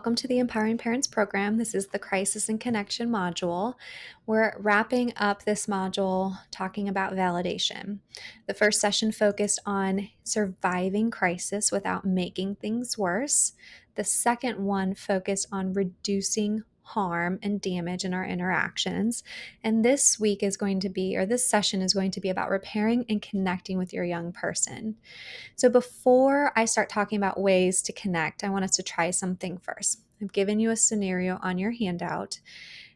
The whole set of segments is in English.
welcome to the Empowering Parents program. This is the Crisis and Connection module. We're wrapping up this module talking about validation. The first session focused on surviving crisis without making things worse. The second one focused on reducing harm and damage in our interactions. And this week is going to be, or this session is going to be about repairing and connecting with your young person. So before I start talking about ways to connect, I want us to try something first. I've given you a scenario on your handout,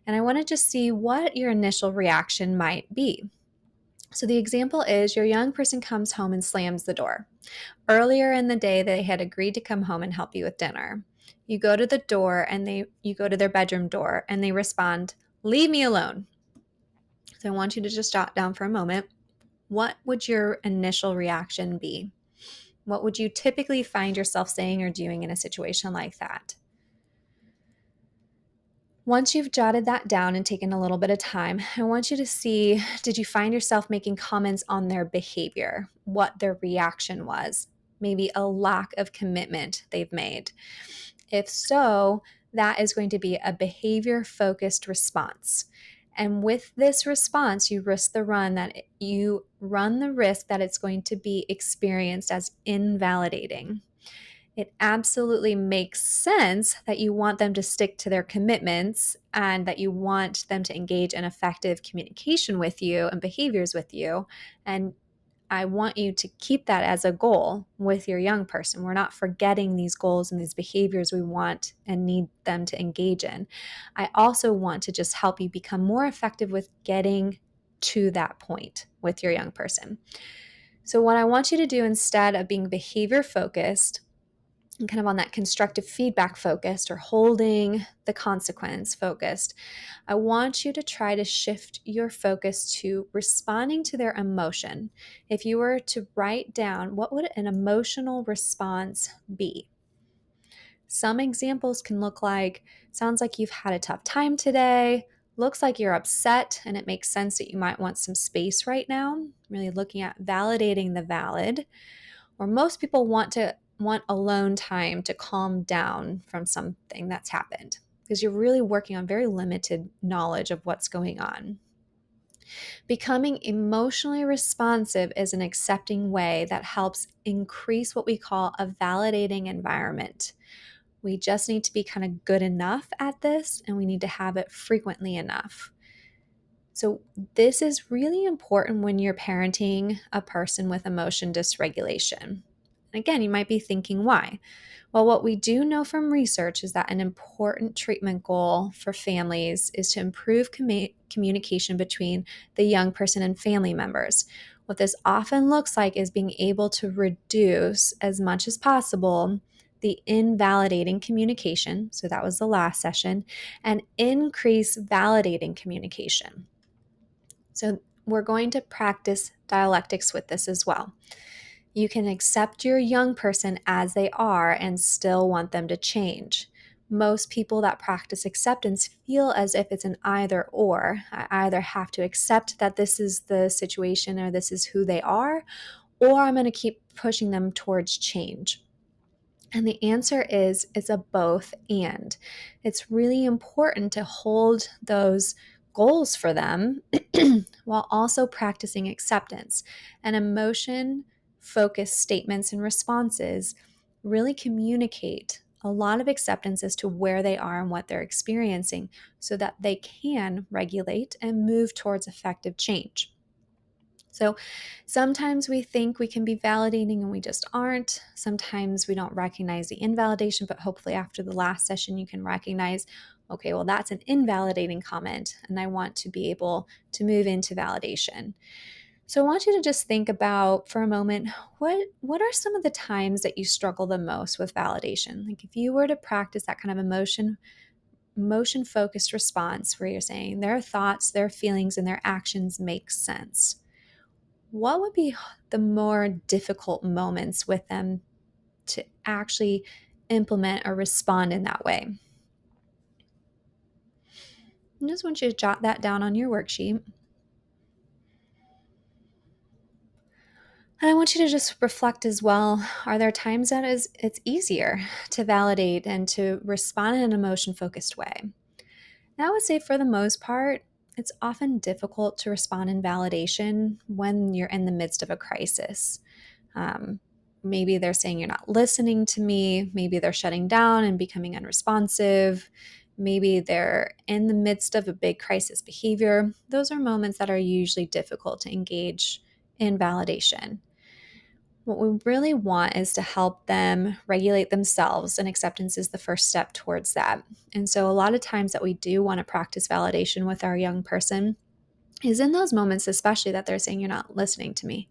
and I want to just see what your initial reaction might be. So the example is your young person comes home and slams the door. Earlier in the day, they had agreed to come home and help you with dinner. You go to the door and you go to their bedroom door and they respond, "Leave me alone." So I want you to just jot down for a moment. What would your initial reaction be? What would you typically find yourself saying or doing in a situation like that? Once you've jotted that down and taken a little bit of time, I want you to see, did you find yourself making comments on their behavior, what their reaction was, maybe a lack of commitment they've made? If so, that is going to be a behavior-focused response. And with this response, you run the risk that it's going to be experienced as invalidating. It absolutely makes sense that you want them to stick to their commitments and that you want them to engage in effective communication with you and behaviors with you. And I want you to keep that as a goal with your young person. We're not forgetting these goals and these behaviors we want and need them to engage in. I also want to just help you become more effective with getting to that point with your young person. So, what I want you to do instead of being behavior focused, and kind of on that constructive feedback focused or holding the consequence focused, I want you to try to shift your focus to responding to their emotion. If you were to write down, what would an emotional response be? Some examples can look like, sounds like you've had a tough time today, looks like you're upset, and it makes sense that you might want some space right now. Really looking at validating the valid. Or most people want alone time to calm down from something that's happened because you're really working on very limited knowledge of what's going on. Becoming emotionally responsive is an accepting way that helps increase what we call a validating environment. We just need to be kind of good enough at this, and we need to have it frequently enough. So, this is really important when you're parenting a person with emotion dysregulation. Again, you might be thinking, why? Well, what we do know from research is that an important treatment goal for families is to improve communication between the young person and family members. What this often looks like is being able to reduce as much as possible the invalidating communication. So, that was the last session, and increase validating communication. So, we're going to practice dialectics with this as well. You can accept your young person as they are and still want them to change. Most people that practice acceptance feel as if it's an either or. I either have to accept that this is the situation or this is who they are, or I'm going to keep pushing them towards change. And the answer is it's a both and. It's really important to hold those goals for them while also practicing acceptance. And emotion focused statements and responses really communicate a lot of acceptance as to where they are and what they're experiencing so that they can regulate and move towards effective change. So sometimes we think we can be validating and we just aren't. Sometimes we don't recognize the invalidation, but hopefully after the last session, you can recognize, okay, well, that's an invalidating comment, and I want to be able to move into validation. So I want you to just think about for a moment, what are some of the times that you struggle the most with validation? Like if you were to practice that kind of emotion focused response where you're saying their thoughts, their feelings, and their actions make sense, what would be the more difficult moments with them to actually implement or respond in that way? I just want you to jot that down on your worksheet. And I want you to just reflect as well. Are there times that it's easier to validate and to respond in an emotion focused way? And I would say for the most part, it's often difficult to respond in validation when you're in the midst of a crisis. Um, Maybe they're saying you're not listening to me. Maybe they're shutting down and becoming unresponsive. Maybe they're in the midst of a big crisis behavior. Those are moments that are usually difficult to engage in validation. What we really want is to help them regulate themselves, and acceptance is the first step towards that. And so, a lot of times that we do want to practice validation with our young person is in those moments, especially that they're saying, "You're not listening to me."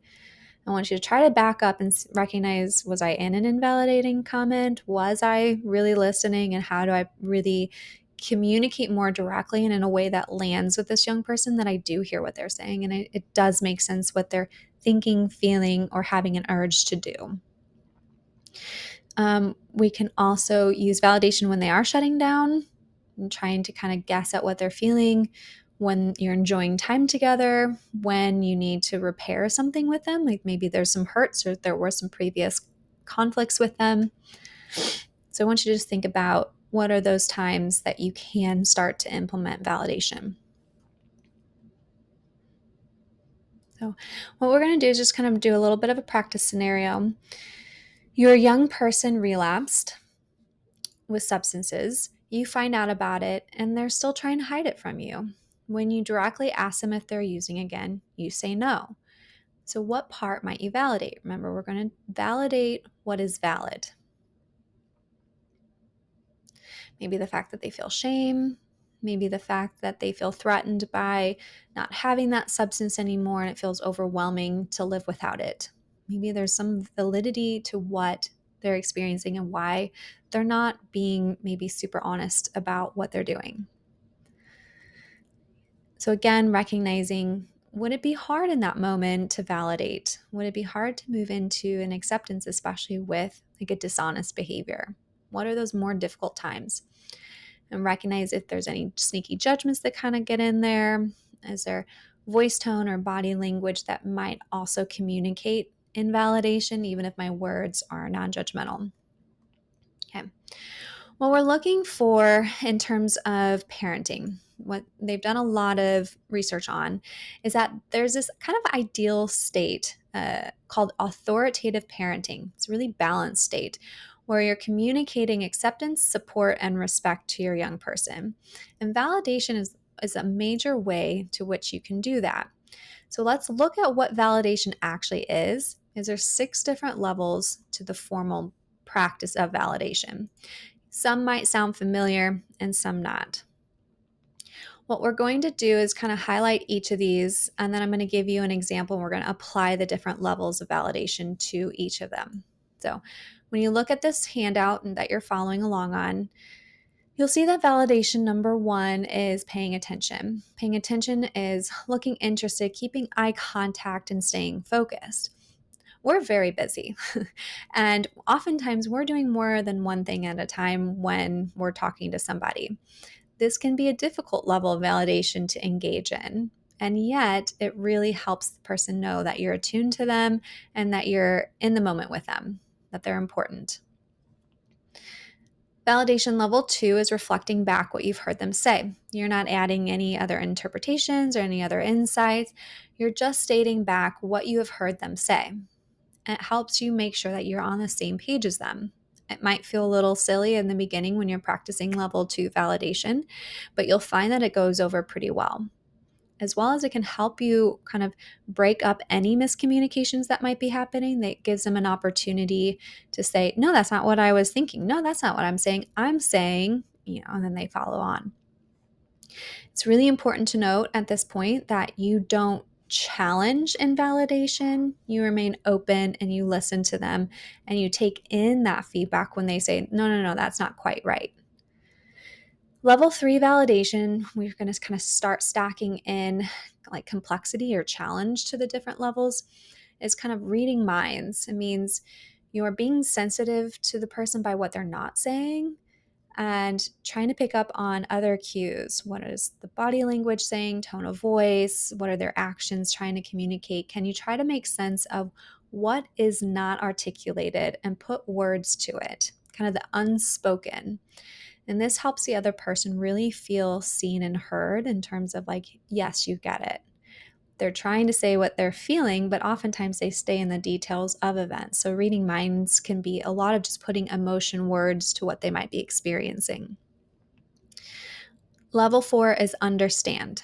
I want you to try to back up and recognize, was I in an invalidating comment? Was I really listening? And how do I really communicate more directly and in a way that lands with this young person that I do hear what they're saying and it does make sense what they're thinking, feeling, or having an urge to do. We can also use validation when they are shutting down and trying to kind of guess at what they're feeling, when you're enjoying time together, when you need to repair something with them, like maybe there's some hurts or there were some previous conflicts with them. So I want you to just think about what are those times that you can start to implement validation. So, what we're going to do is just kind of do a little bit of a practice scenario. Your young person relapsed with substances, you find out about it, and they're still trying to hide it from you. When you directly ask them if they're using again, you say no. So, what part might you validate? Remember, we're going to validate what is valid. Maybe the fact that they feel shame, maybe the fact that they feel threatened by not having that substance anymore and it feels overwhelming to live without it. Maybe there's some validity to what they're experiencing and why they're not being maybe super honest about what they're doing. So, again, recognizing, would it be hard in that moment to validate? Would it be hard to move into an acceptance, especially with like a dishonest behavior? What are those more difficult times? And recognize if there's any sneaky judgments that kind of get in there. Is there voice tone or body language that might also communicate invalidation, even if my words are non judgmental? Okay. What we're looking for in terms of parenting, what they've done a lot of research on, is that there's this kind of ideal state called authoritative parenting. It's a really balanced state where you're communicating acceptance, support, and respect to your young person. And validation is a major way to which you can do that. So let's look at what validation actually is. Is there 6 different levels to the formal practice of validation? Some might sound familiar and some not. What we're going to do is kind of highlight each of these, and then I'm going to give you an example. We're going to apply the different levels of validation to each of them. So, when you look at this handout and that you're following along on, you'll see that validation number 1 is paying attention. Paying attention is looking interested, keeping eye contact, and staying focused. We're very busy. And oftentimes we're doing more than one thing at a time when we're talking to somebody. This can be a difficult level of validation to engage in. And yet, it really helps the person know that you're attuned to them and that you're in the moment with them, that they're important. Validation level 2 is reflecting back what you've heard them say. You're not adding any other interpretations or any other insights. You're just stating back what you have heard them say. It helps you make sure that you're on the same page as them. It might feel a little silly in the beginning when you're practicing level 2 validation, but you'll find that it goes over pretty well. As well as it can help you kind of break up any miscommunications that might be happening. That gives them an opportunity to say, no, that's not what I was thinking. No, that's not what I'm saying. I'm saying, and then they follow on. It's really important to note at this point that you don't challenge invalidation. You remain open and you listen to them and you take in that feedback when they say, no, no, no, that's not quite right. Level 3 validation, we're going to kind of start stacking in like complexity or challenge to the different levels, is kind of reading minds. It means you're being sensitive to the person by what they're not saying and trying to pick up on other cues. What is the body language saying, tone of voice? What are their actions trying to communicate? Can you try to make sense of what is not articulated and put words to it, kind of the unspoken. And this helps the other person really feel seen and heard in terms of like, yes, you get it. They're trying to say what they're feeling, but oftentimes they stay in the details of events. So reading minds can be a lot of just putting emotion words to what they might be experiencing. Level 4 is understand.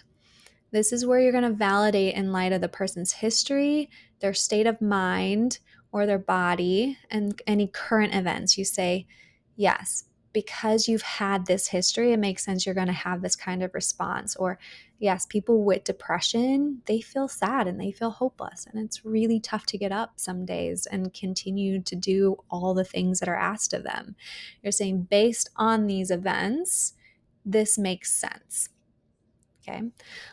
This is where you're going to validate in light of the person's history, their state of mind, or their body, and any current events. You say, yes, because you've had this history, it makes sense you're going to have this kind of response. Or, yes, people with depression, they feel sad and they feel hopeless. And it's really tough to get up some days and continue to do all the things that are asked of them. You're saying, based on these events, this makes sense. Okay.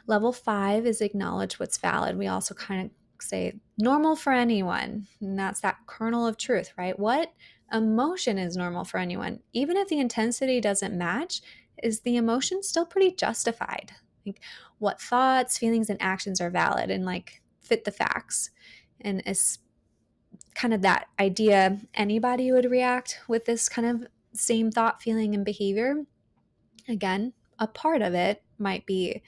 Level 5 is acknowledge what's valid. We also kind of say normal for anyone. And that's that kernel of truth, right? What emotion is normal for anyone? Even if the intensity doesn't match, is the emotion still pretty justified? Like what thoughts, feelings, and actions are valid and like fit the facts. And it's kind of that idea anybody would react with this kind of same thought, feeling, and behavior. Again, a part of it might be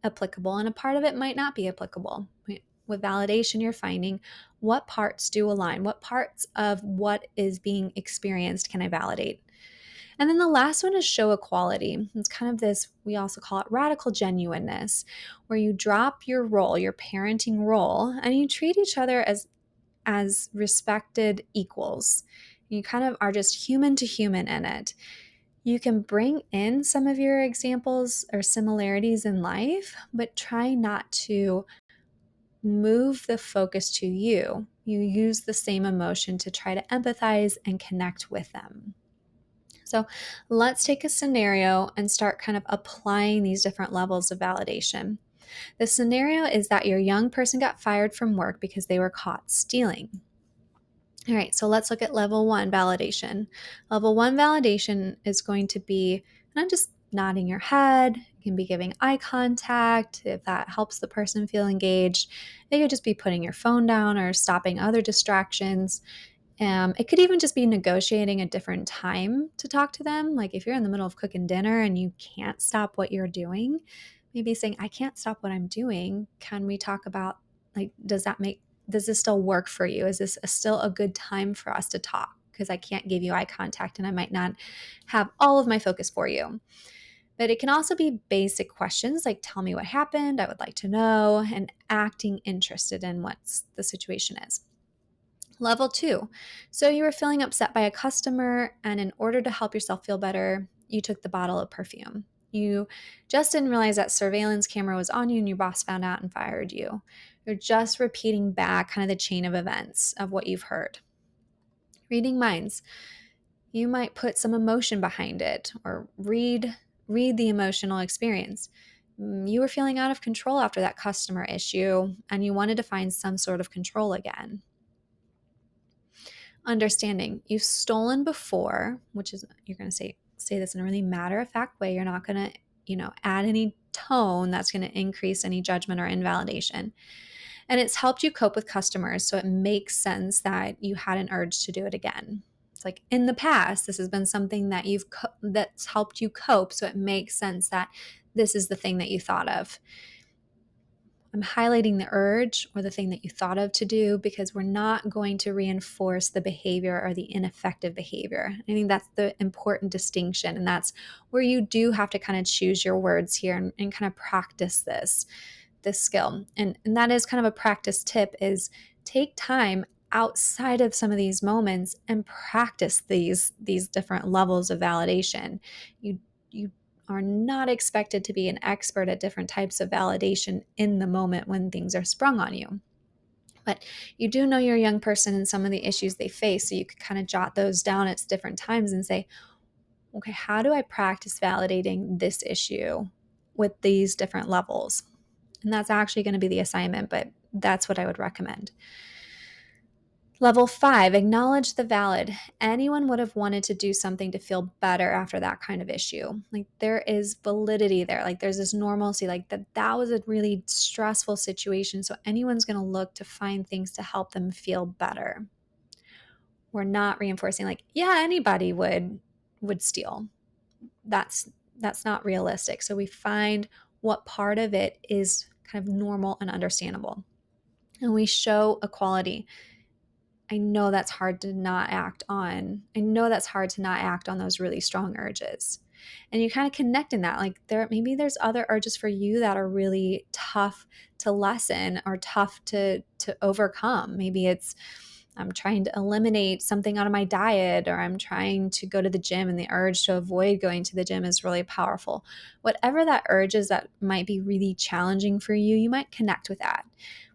applicable and a part of it might not be applicable. With validation, you're finding what parts do align, what parts of what is being experienced can I validate. And then the last one is show equality. It's kind of this, we also call it radical genuineness, where you drop your role, your parenting role, and you treat each other as respected equals. You kind of are just human to human in it. You can bring in some of your examples or similarities in life, but try not to move the focus to you. You use the same emotion to try to empathize and connect with them. So let's take a scenario and start kind of applying these different levels of validation. The scenario is that your young person got fired from work because they were caught stealing. All right, so let's look at level 1 validation. Level 1 validation is going to be not just nodding your head, it can be giving eye contact if that helps the person feel engaged. It could just be putting your phone down or stopping other distractions. It could even just be negotiating a different time to talk to them. Like if you're in the middle of cooking dinner and you can't stop what you're doing, maybe saying, I can't stop what I'm doing. Can we talk about, like, does this still work for you? Is this still a good time for us to talk? Because I can't give you eye contact and I might not have all of my focus for you. But it can also be basic questions like, tell me what happened, I would like to know, and acting interested in what the situation is. Level 2. So you were feeling upset by a customer, and in order to help yourself feel better, you took the bottle of perfume. You just didn't realize that surveillance camera was on you and your boss found out and fired you. You're just repeating back kind of the chain of events of what you've heard. Reading minds. You might put some emotion behind it or read the emotional experience. You were feeling out of control after that customer issue and you wanted to find some sort of control again. Understanding you've stolen before, which is, you're going to say this in a really matter-of-fact way. You're not going to, add any tone that's going to increase any judgment or invalidation. And it's helped you cope with customers, so it makes sense that you had an urge to do it again. It's like in the past, this has been something that that's helped you cope, so it makes sense that this is the thing that you thought of. I'm highlighting the urge or the thing that you thought of to do because we're not going to reinforce the behavior or the ineffective behavior. I think that's the important distinction. And that's where you do have to kind of choose your words here and kind of practice this skill. And that is kind of a practice tip is take time outside of some of these moments and practice these different levels of validation. You are not expected to be an expert at different types of validation in the moment when things are sprung on you. But you do know your young person and some of the issues they face, so you could kind of jot those down at different times and say, okay, how do I practice validating this issue with these different levels? And that's actually going to be the assignment, but that's what I would recommend. Level 5, acknowledge the valid. Anyone would have wanted to do something to feel better after that kind of issue. Like there is validity there. Like there's this normalcy, like that was a really stressful situation. So anyone's going to look to find things to help them feel better. We're not reinforcing like, yeah, anybody would steal. That's not realistic. So we find what part of it is kind of normal and understandable. And we show equality. I know that's hard to not act on. I know that's hard to not act on those really strong urges. And you kind of connect in that. Like maybe there's other urges for you that are really tough to lessen or tough to overcome. Maybe it's I'm trying to eliminate something out of my diet, or I'm trying to go to the gym and the urge to avoid going to the gym is really powerful. Whatever that urge is that might be really challenging for you, you might connect with that.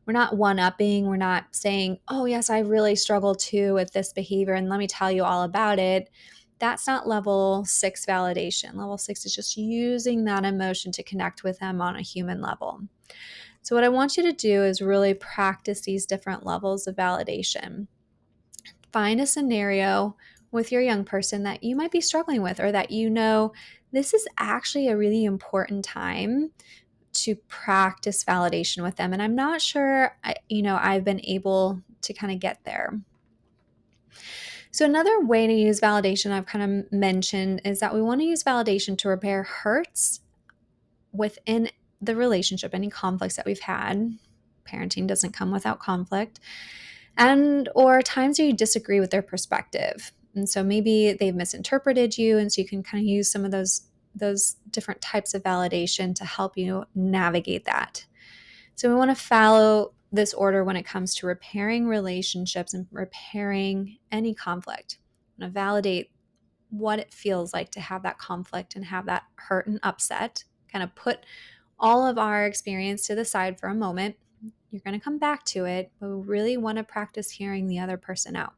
We're not one-upping. We're not saying, oh, yes, I really struggle too with this behavior, and let me tell you all about it. That's not level 6 validation. Level 6 is just using that emotion to connect with them on a human level. So what I want you to do is really practice these different levels of validation. Find a scenario with your young person that you might be struggling with, or that you know this is actually a really important time to practice validation with them. And I'm not sure, I've been able to kind of get there. So another way to use validation I've kind of mentioned is that we want to use validation to repair hurts within the relationship, any conflicts that we've had. Parenting doesn't come without conflict. And or times where you disagree with their perspective. And so maybe they've misinterpreted you, and so you can kind of use some of those different types of validation to help you navigate that. So we want to follow this order when it comes to repairing relationships and repairing any conflict. We want to validate what it feels like to have that conflict and have that hurt and upset. Kind of put all of our experience to the side for a moment. You're going to come back to it, but we really want to practice hearing the other person out.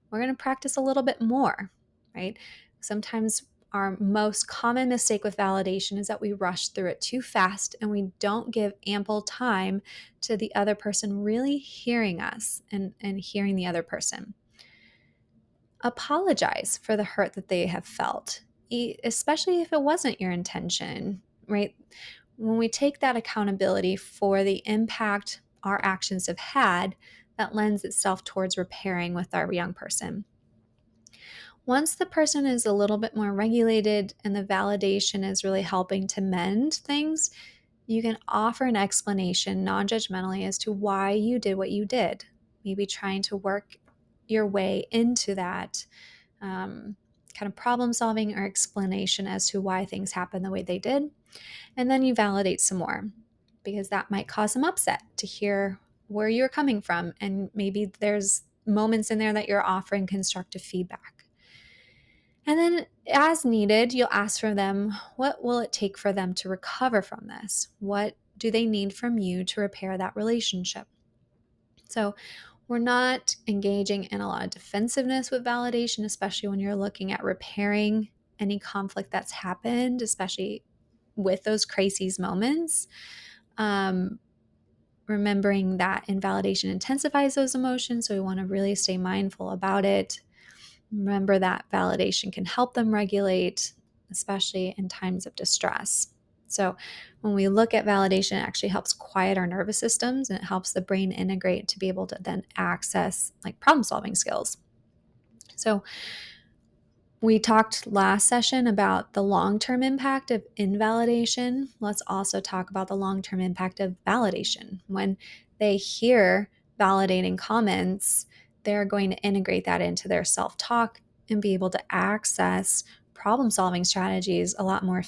We're going to practice a little bit more, right? Sometimes our most common mistake with validation is that we rush through it too fast and we don't give ample time to the other person really hearing us and hearing the other person. Apologize for the hurt that they have felt, especially if it wasn't your intention, right? When we take that accountability for the impact our actions have had, that lends itself towards repairing with our young person. Once the person is a little bit more regulated and the validation is really helping to mend things, you can offer an explanation non-judgmentally as to why you did what you did. Maybe trying to work your way into that kind of problem solving or explanation as to why things happened the way they did. And then you validate some more, because that might cause some upset to hear where you're coming from. And maybe there's moments in there that you're offering constructive feedback. And then, as needed, you'll ask from them, what will it take for them to recover from this? What do they need from you to repair that relationship? So, we're not engaging in a lot of defensiveness with validation, especially when you're looking at repairing any conflict that's happened, especially with those crises moments. Remembering that invalidation intensifies those emotions, so we want to really stay mindful about it. Remember that validation can help them regulate, especially in times of distress. So when we look at validation, it actually helps quiet our nervous systems, and it helps the brain integrate to be able to then access like problem solving skills. So we talked last session about the long-term impact of invalidation. Let's also talk about the long-term impact of validation. When they hear validating comments, they're going to integrate that into their self-talk and be able to access problem-solving strategies a lot more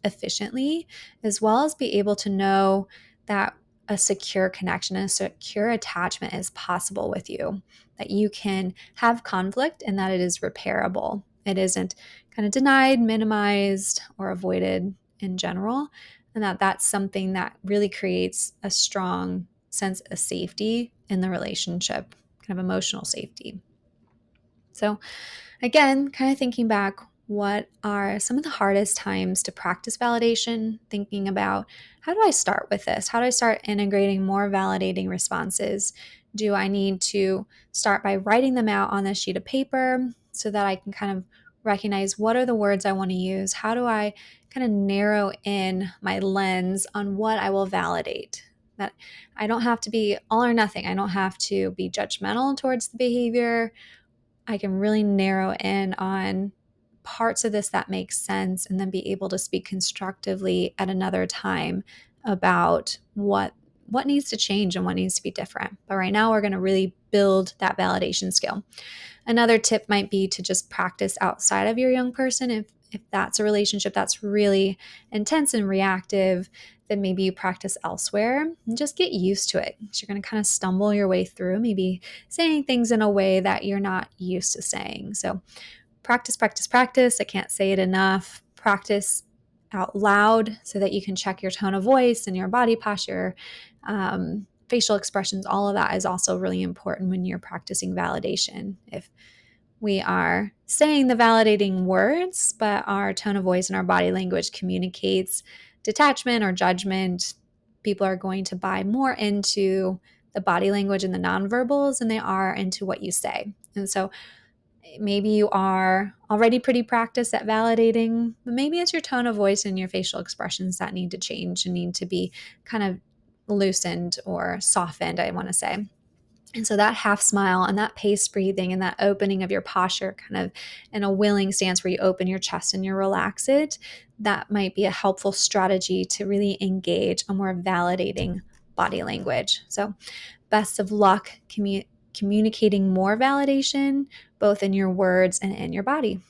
efficiently, as well as be able to know that a secure connection, a secure attachment is possible with you, that you can have conflict and that it is repairable. It isn't kind of denied, minimized, or avoided in general. And that's something that really creates a strong sense of safety in the relationship, kind of emotional safety. So, again, kind of thinking back, What are some of the hardest times to practice validation? Thinking about, how do I start with this? How do I start integrating more validating responses? Do I need to start by writing them out on a sheet of paper so that I can kind of recognize what are the words I want to use? How do I kind of narrow in my lens on what I will validate? That I don't have to be all or nothing. I don't have to be judgmental towards the behavior. I can really narrow in on parts of this that make sense, and then be able to speak constructively at another time about what needs to change and what needs to be different. But right now we're going to really build that validation skill. Another tip might be to just practice outside of your young person. If that's a relationship that's really intense and reactive, then maybe you practice elsewhere and just get used to it. So you're going to kind of stumble your way through, maybe saying things in a way that you're not used to saying. So practice, practice, practice. I can't say it enough. Practice out loud so that you can check your tone of voice and your body posture, facial expressions. All of that is also really important when you're practicing validation. If we are saying the validating words, but our tone of voice and our body language communicates detachment or judgment, people are going to buy more into the body language and the nonverbals than they are into what you say. And so maybe you are already pretty practiced at validating, but maybe it's your tone of voice and your facial expressions that need to change and need to be kind of loosened or softened, I want to say. And so that half smile and that paced breathing and that opening of your posture, kind of in a willing stance where you open your chest and you relax it, that might be a helpful strategy to really engage a more validating body language. So best of luck communicating more validation, both in your words and in your body.